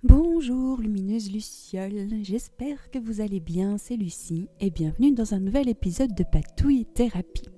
Bonjour lumineuse Luciole, j'espère que vous allez bien, c'est Lucie et bienvenue dans un nouvel épisode de Patouille Thérapie.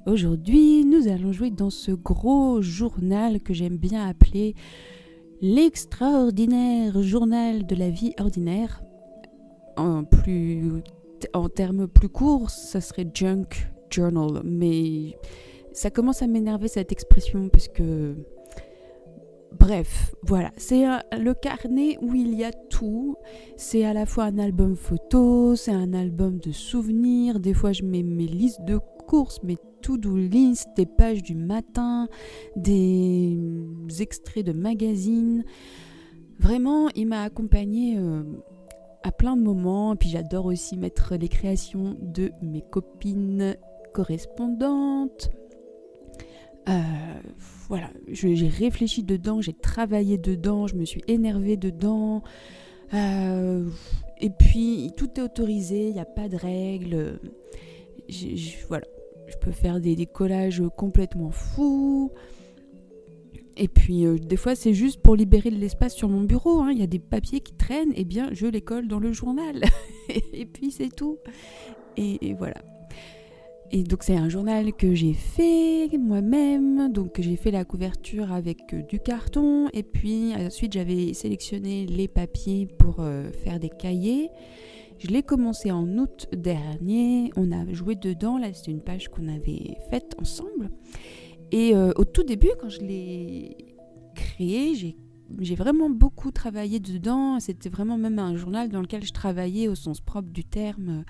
Aujourd'hui, nous allons jouer dans ce gros journal que j'aime bien appeler l'extraordinaire journal de la vie ordinaire. En termes plus courts, ça serait Junk Journal, mais ça commence à m'énerver cette expression parce que... Bref, voilà, c'est le carnet où il y a tout. C'est à la fois un album photo, c'est un album de souvenirs. Des fois, je mets mes listes de courses, mes to-do list, des pages du matin, des extraits de magazines. Vraiment, il m'a accompagnée à plein de moments. Puis j'adore aussi mettre les créations de mes copines correspondantes. Voilà, j'ai réfléchi dedans, j'ai travaillé dedans, je me suis énervée dedans, et puis tout est autorisé, il n'y a pas de règles, voilà, je peux faire des collages complètement fous, et puis des fois c'est juste pour libérer de l'espace sur mon bureau, il y a des papiers qui traînent, et bien je les colle dans le journal, et puis c'est tout, et voilà. Et donc c'est un journal que j'ai fait moi-même, donc j'ai fait la couverture avec du carton et puis ensuite j'avais sélectionné les papiers pour faire des cahiers. Je l'ai commencé en août dernier, on a joué dedans, là c'était une page qu'on avait faite ensemble. Et au tout début quand je l'ai créé, j'ai vraiment beaucoup travaillé dedans, c'était vraiment même un journal dans lequel je travaillais au sens propre du terme.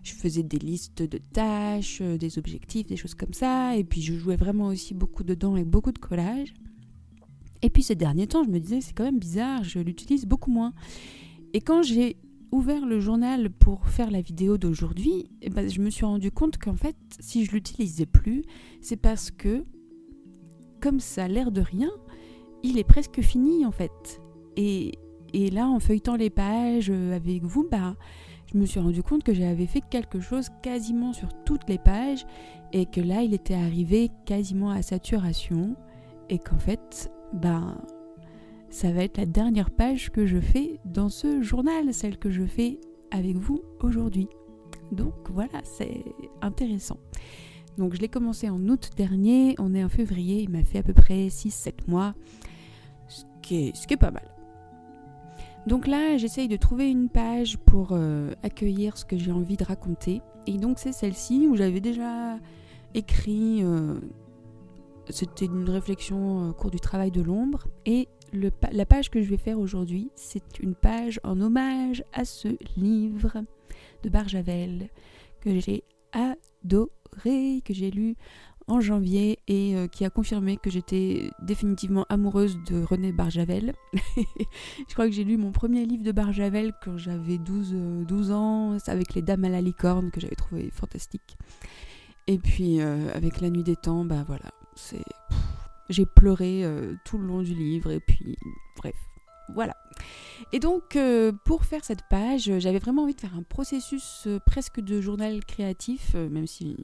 Je faisais des listes de tâches, des objectifs, des choses comme ça. Et puis je jouais vraiment aussi beaucoup dedans avec beaucoup de collages. Et puis ces derniers temps, je me disais, c'est quand même bizarre, je l'utilise beaucoup moins. Et quand j'ai ouvert le journal pour faire la vidéo d'aujourd'hui, je me suis rendu compte qu'en fait, si je l'utilisais plus, c'est parce que, comme ça a l'air de rien, il est presque fini en fait. Et là, en feuilletant les pages avec vous, je me suis rendu compte que j'avais fait quelque chose quasiment sur toutes les pages et que là, il était arrivé quasiment à saturation et qu'en fait, ça va être la dernière page que je fais dans ce journal, celle que je fais avec vous aujourd'hui. Donc voilà, c'est intéressant. Donc je l'ai commencé en août dernier, on est en février, il m'a fait à peu près 6-7 mois, ce qui est pas mal. Donc là, j'essaye de trouver une page pour accueillir ce que j'ai envie de raconter. Et donc c'est celle-ci où j'avais déjà écrit, c'était une réflexion au cours du travail de l'ombre. Et la page que je vais faire aujourd'hui, c'est une page en hommage à ce livre de Barjavel que j'ai adoré, que j'ai lu en janvier et qui a confirmé que j'étais définitivement amoureuse de René Barjavel. Je crois que j'ai lu mon premier livre de Barjavel quand j'avais 12 ans, avec Les Dames à la licorne, que j'avais trouvé fantastique. Et puis avec La Nuit des temps, voilà, j'ai pleuré tout le long du livre et puis bref, voilà. Et donc pour faire cette page, j'avais vraiment envie de faire un processus presque de journal créatif, même si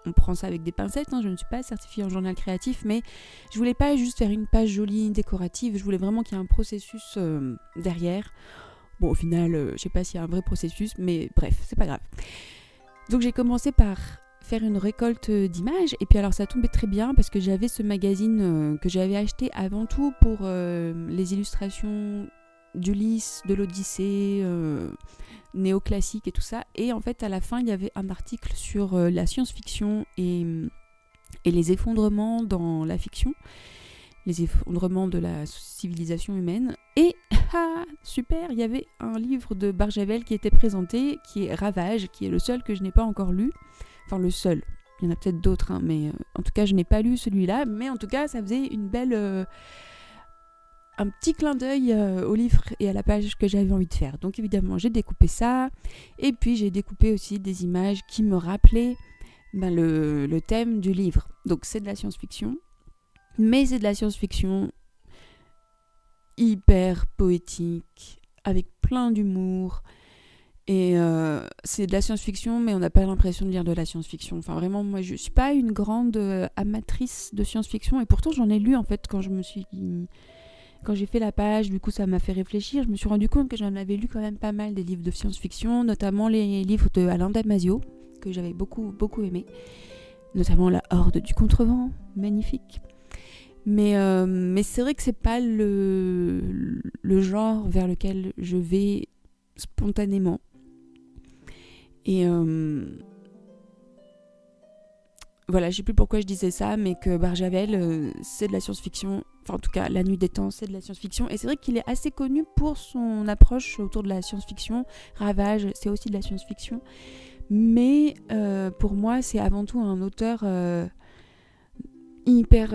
on prend ça avec des pincettes, je ne suis pas certifiée en journal créatif, mais je voulais pas juste faire une page jolie, décorative, je voulais vraiment qu'il y ait un processus derrière. Bon, au final, je sais pas s'il y a un vrai processus, mais bref, c'est pas grave. Donc j'ai commencé par faire une récolte d'images, et puis alors ça tombait très bien parce que j'avais ce magazine que j'avais acheté avant tout pour les illustrations d'Ulysse, de l'Odyssée, néoclassique et tout ça. Et en fait, à la fin, il y avait un article sur la science-fiction et les effondrements dans la fiction, les effondrements de la civilisation humaine. Et, super, il y avait un livre de Barjavel qui était présenté, qui est Ravage, qui est le seul que je n'ai pas encore lu. Enfin, le seul. Il y en a peut-être d'autres, mais en tout cas, je n'ai pas lu celui-là. Mais en tout cas, ça faisait une belle... un petit clin d'œil au livre et à la page que j'avais envie de faire. Donc évidemment, j'ai découpé ça. Et puis, j'ai découpé aussi des images qui me rappelaient le thème du livre. Donc, c'est de la science-fiction. Mais c'est de la science-fiction hyper poétique, avec plein d'humour. Et c'est de la science-fiction, mais on n'a pas l'impression de lire de la science-fiction. Enfin, vraiment, moi, je suis pas une grande amatrice de science-fiction. Et pourtant, j'en ai lu, en fait, quand je me suis... quand j'ai fait la page, du coup ça m'a fait réfléchir. Je me suis rendu compte que j'en avais lu quand même pas mal des livres de science-fiction, notamment les livres de Alain Damasio, que j'avais beaucoup aimé, notamment La Horde du Contrevent, magnifique. Mais c'est vrai que c'est pas le genre vers lequel je vais spontanément. Et voilà, je sais plus pourquoi je disais ça, mais que Barjavel, c'est de la science-fiction. Enfin, en tout cas, La Nuit des Temps, c'est de la science-fiction. Et c'est vrai qu'il est assez connu pour son approche autour de la science-fiction. Ravage, c'est aussi de la science-fiction. Mais pour moi, c'est avant tout un auteur hyper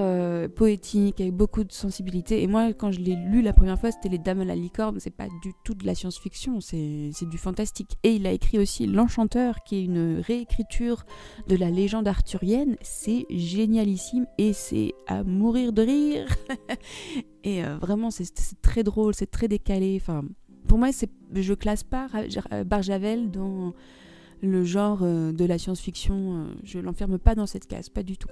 poétique, avec beaucoup de sensibilité. Et moi, quand je l'ai lu la première fois, c'était Les Dames à la licorne. C'est pas du tout de la science-fiction, c'est du fantastique. Et il a écrit aussi L'Enchanteur, qui est une réécriture de la légende arthurienne. C'est génialissime et c'est à mourir de rire. Et vraiment, c'est très drôle, c'est très décalé. Enfin, pour moi, je classe pas Barjavel dans le genre de la science-fiction. Je l'enferme pas dans cette case, pas du tout.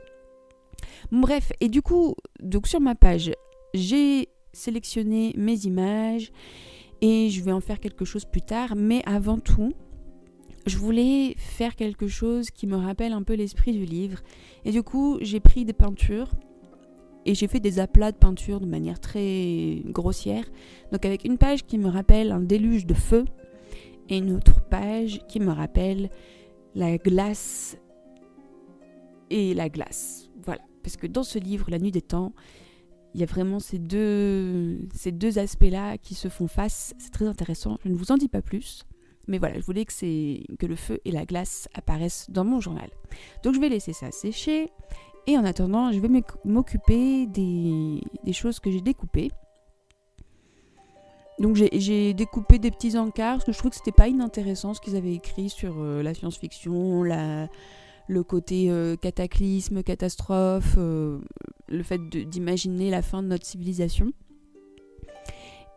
Bref, et du coup, donc sur ma page, j'ai sélectionné mes images et je vais en faire quelque chose plus tard. Mais avant tout, je voulais faire quelque chose qui me rappelle un peu l'esprit du livre. Et du coup, j'ai pris des peintures et j'ai fait des aplats de peinture de manière très grossière. Donc avec une page qui me rappelle un déluge de feu et une autre page qui me rappelle la glace et la glace. Voilà, parce que dans ce livre, La Nuit des Temps, il y a vraiment ces deux aspects-là qui se font face. C'est très intéressant, je ne vous en dis pas plus. Mais voilà, je voulais que le feu et la glace apparaissent dans mon journal. Donc je vais laisser ça sécher. Et en attendant, je vais m'occuper des choses que j'ai découpées. Donc j'ai découpé des petits encarts, parce que je trouve que c'était pas inintéressant ce qu'ils avaient écrit sur la science-fiction, le côté cataclysme, catastrophe, le fait d'imaginer la fin de notre civilisation.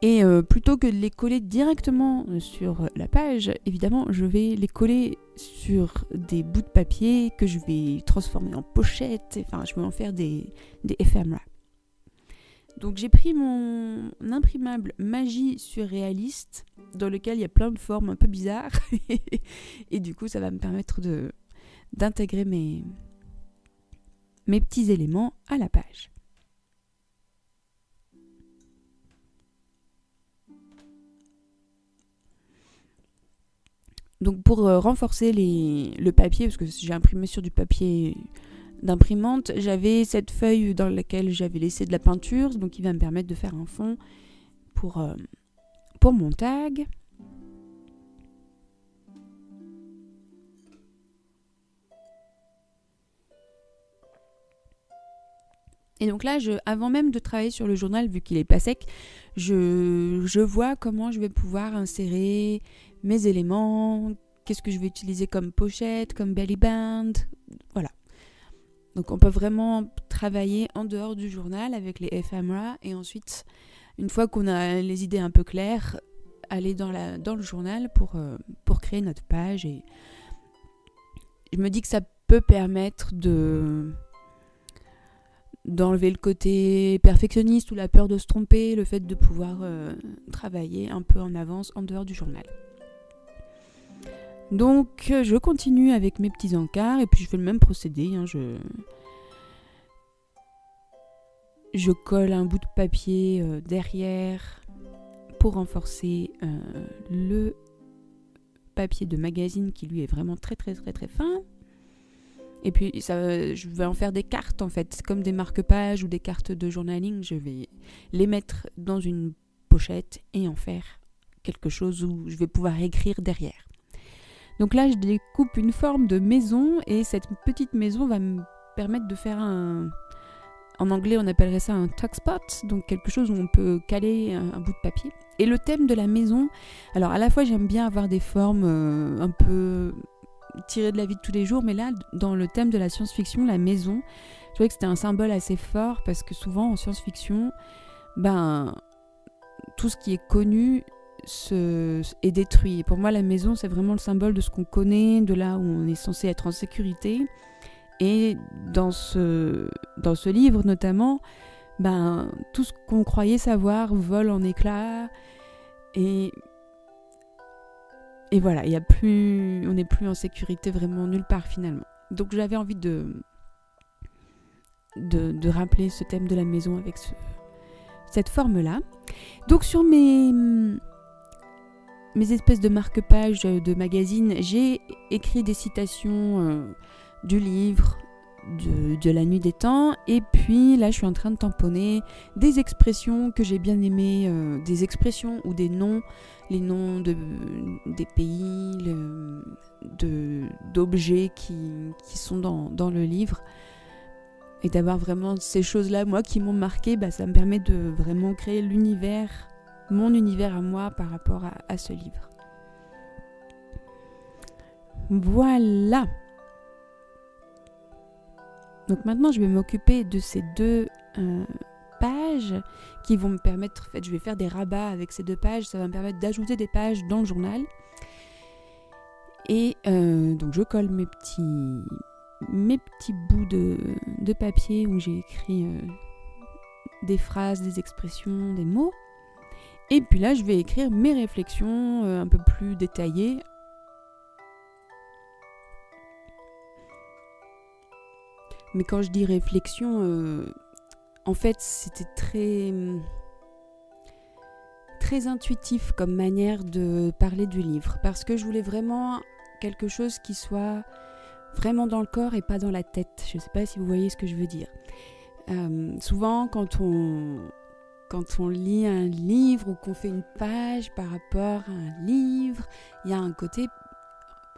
Et plutôt que de les coller directement sur la page, évidemment, je vais les coller sur des bouts de papier que je vais transformer en pochette. Enfin, je vais en faire des éphémères. Donc j'ai pris mon imprimable Magie surréaliste, dans lequel il y a plein de formes un peu bizarres. Et du coup, ça va me permettre d'intégrer mes petits éléments à la page. Donc pour renforcer le papier, parce que j'ai imprimé sur du papier d'imprimante, j'avais cette feuille dans laquelle j'avais laissé de la peinture, donc qui va me permettre de faire un fond pour mon tag. Et donc là, avant même de travailler sur le journal, vu qu'il n'est pas sec, je vois comment je vais pouvoir insérer mes éléments, qu'est-ce que je vais utiliser comme pochette, comme belly band, voilà. Donc on peut vraiment travailler en dehors du journal avec les éphémères et ensuite, une fois qu'on a les idées un peu claires, aller dans le journal pour créer notre page. Et je me dis que ça peut permettre d'enlever le côté perfectionniste ou la peur de se tromper, le fait de pouvoir travailler un peu en avance en dehors du journal. Donc je continue avec mes petits encarts et puis je fais le même procédé. Je colle un bout de papier derrière pour renforcer le papier de magazine qui lui est vraiment très très très très fin. Et puis je vais en faire des cartes en fait, comme des marque-pages ou des cartes de journaling. Je vais les mettre dans une pochette et en faire quelque chose où je vais pouvoir écrire derrière. Donc là, je découpe une forme de maison et cette petite maison va me permettre de faire en anglais, on appellerait ça un tuck spot, donc quelque chose où on peut caler un bout de papier. Et le thème de la maison, alors à la fois j'aime bien avoir des formes un peu tirées de la vie de tous les jours, mais là, dans le thème de la science-fiction, la maison, je trouvais que c'était un symbole assez fort parce que souvent en science-fiction, tout ce qui est connu est détruit. Et pour moi, la maison, c'est vraiment le symbole de ce qu'on connaît, de là où on est censé être en sécurité. Et dans ce livre notamment, tout ce qu'on croyait savoir vole en éclats. Et voilà, on n'est plus en sécurité vraiment nulle part finalement. Donc j'avais envie de rappeler ce thème de la maison avec cette forme-là. Donc sur mes espèces de marque-pages de magazine, j'ai écrit des citations du livre, de La Nuit des Temps, et puis là je suis en train de tamponner des expressions que j'ai bien aimées, des expressions ou des noms, les noms des pays, d'objets qui sont dans le livre. Et d'avoir vraiment ces choses-là, moi, qui m'ont marqué, ça me permet de vraiment créer mon univers à moi par rapport à ce livre. Voilà. Donc maintenant, je vais m'occuper de ces 2 pages qui vont me permettre, en fait, je vais faire des rabats avec ces 2 pages, ça va me permettre d'ajouter des pages dans le journal. Et donc je colle mes petits bouts de papier où j'ai écrit des phrases, des expressions, des mots. Et puis là, je vais écrire mes réflexions un peu plus détaillées. Mais quand je dis réflexion, en fait, c'était très intuitif comme manière de parler du livre. Parce que je voulais vraiment quelque chose qui soit vraiment dans le corps et pas dans la tête. Je ne sais pas si vous voyez ce que je veux dire. Souvent, quand on lit un livre ou qu'on fait une page par rapport à un livre, il y a un côté,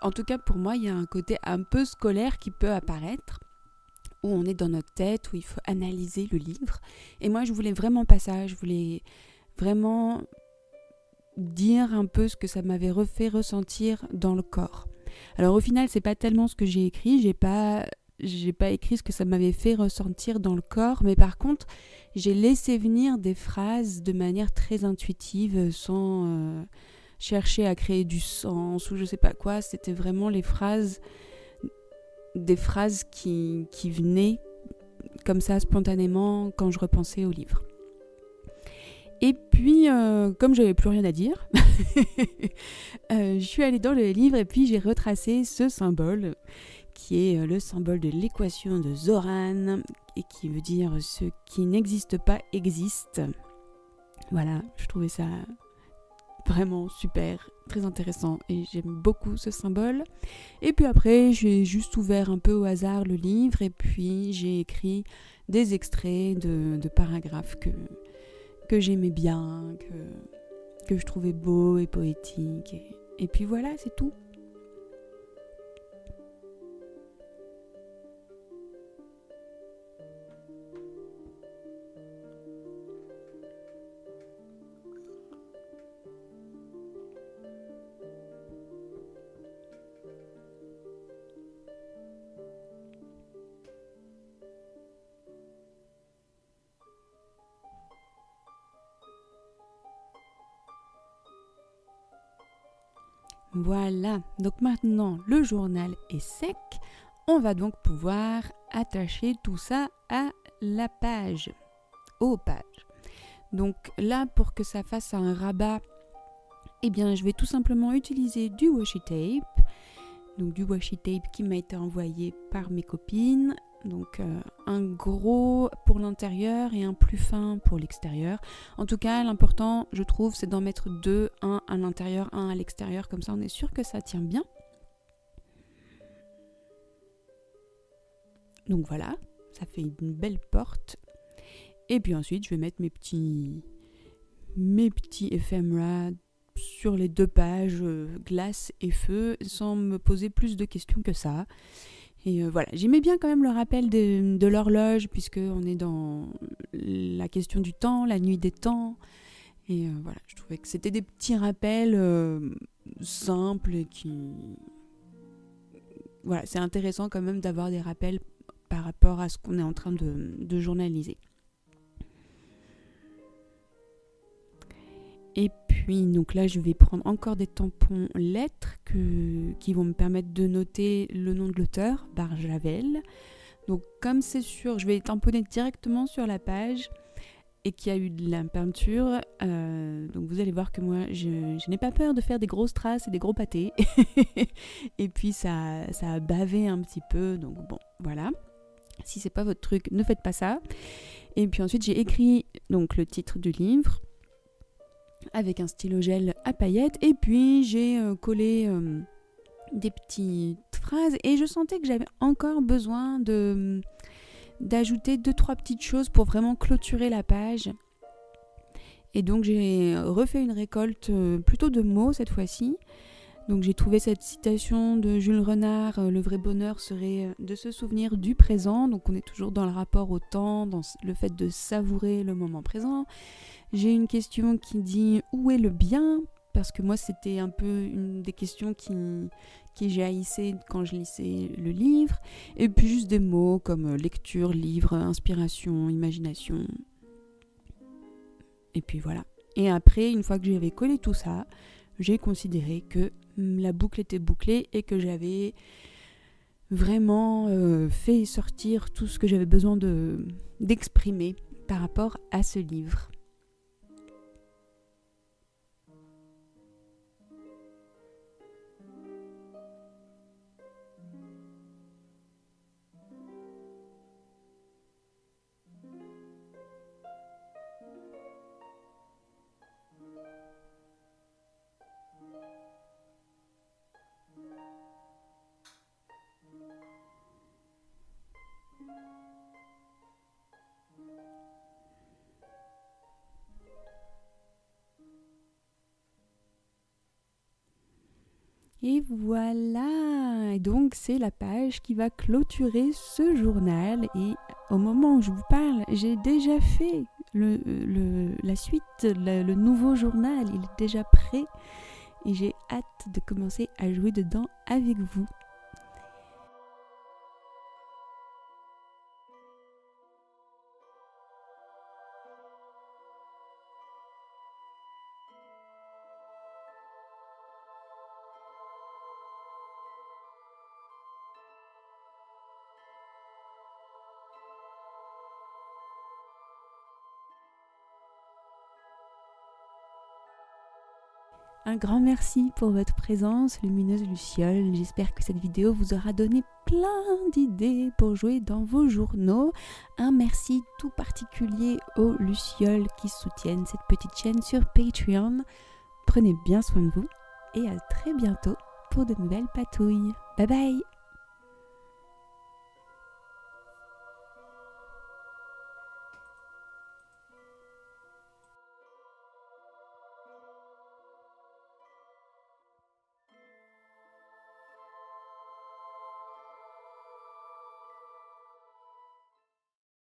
en tout cas pour moi, il y a un côté un peu scolaire qui peut apparaître, où on est dans notre tête, où il faut analyser le livre. Et moi, je voulais vraiment pas ça. Je voulais vraiment dire un peu ce que ça m'avait fait ressentir dans le corps. Alors au final, c'est pas tellement ce que j'ai écrit, j'ai pas écrit ce que ça m'avait fait ressentir dans le corps, mais par contre, j'ai laissé venir des phrases de manière très intuitive, sans chercher à créer du sens ou je sais pas quoi. C'était vraiment des phrases qui venaient comme ça spontanément quand je repensais au livre. Et puis, comme j'avais plus rien à dire, je suis allée dans le livre et puis j'ai retracé ce symbole qui est le symbole de l'équation de Zoran et qui veut dire ce qui n'existe pas existe. Voilà, je trouvais ça vraiment super, très intéressant et j'aime beaucoup ce symbole. Et puis après, j'ai juste ouvert un peu au hasard le livre et puis j'ai écrit des extraits de paragraphes que j'aimais bien, que je trouvais beau et poétique. Et puis voilà, c'est tout. Voilà, donc maintenant le journal est sec, on va donc pouvoir attacher tout ça à la page, aux pages. Donc là, pour que ça fasse un rabat, eh bien je vais tout simplement utiliser du washi tape, donc du washi tape qui m'a été envoyé par mes copines. Donc un gros pour l'intérieur et un plus fin pour l'extérieur. En tout cas, l'important, je trouve, c'est d'en mettre 2, un à l'intérieur, un à l'extérieur. Comme ça, on est sûr que ça tient bien. Donc voilà, ça fait une belle porte. Et puis ensuite, je vais mettre mes petits éphémères sur les 2 pages, glace et feu, sans me poser plus de questions que ça. Et voilà, j'aimais bien quand même le rappel de l'horloge, puisqu'on est dans la question du temps, la nuit des temps. Et voilà, je trouvais que c'était des petits rappels simples et qui... Voilà, c'est intéressant quand même d'avoir des rappels par rapport à ce qu'on est en train de journaliser. Et puis, donc là, je vais prendre encore des tampons lettres qui vont me permettre de noter le nom de l'auteur, Barjavel. Donc, comme c'est sûr, je vais tamponner directement sur la page. et qu'il y a eu de la peinture. Donc vous allez voir que moi, je n'ai pas peur de faire des grosses traces et des gros pâtés. Et puis ça a bavé un petit peu, donc bon, voilà. Si c'est pas votre truc, ne faites pas ça. Et puis ensuite, j'ai écrit donc le titre du livre avec un stylo gel à paillettes. Et puis j'ai collé des petites phrases et je sentais que j'avais encore besoin d'ajouter 2-3 petites choses pour vraiment clôturer la page. Et donc j'ai refait une récolte plutôt de mots cette fois-ci. Donc j'ai trouvé cette citation de Jules Renard, le vrai bonheur serait de se souvenir du présent. Donc on est toujours dans le rapport au temps, dans le fait de savourer le moment présent. J'ai une question qui dit où est le bien ? Parce que moi c'était un peu une des questions qui jaillissaient quand je lisais le livre. Et puis juste des mots comme lecture, livre, inspiration, imagination. Et puis voilà. Et après, une fois que j'avais collé tout ça, j'ai considéré que la boucle était bouclée et que j'avais vraiment fait sortir tout ce que j'avais besoin d'exprimer par rapport à ce livre. Et voilà, et donc c'est la page qui va clôturer ce journal. Et au moment où je vous parle, j'ai déjà fait la suite, le nouveau journal, il est déjà prêt. Et j'ai hâte de commencer à jouer dedans avec vous. Un grand merci pour votre présence, lumineuse Luciole. J'espère que cette vidéo vous aura donné plein d'idées pour jouer dans vos journaux. Un merci tout particulier aux Lucioles qui soutiennent cette petite chaîne sur Patreon. Prenez bien soin de vous et à très bientôt pour de nouvelles patouilles. Bye bye!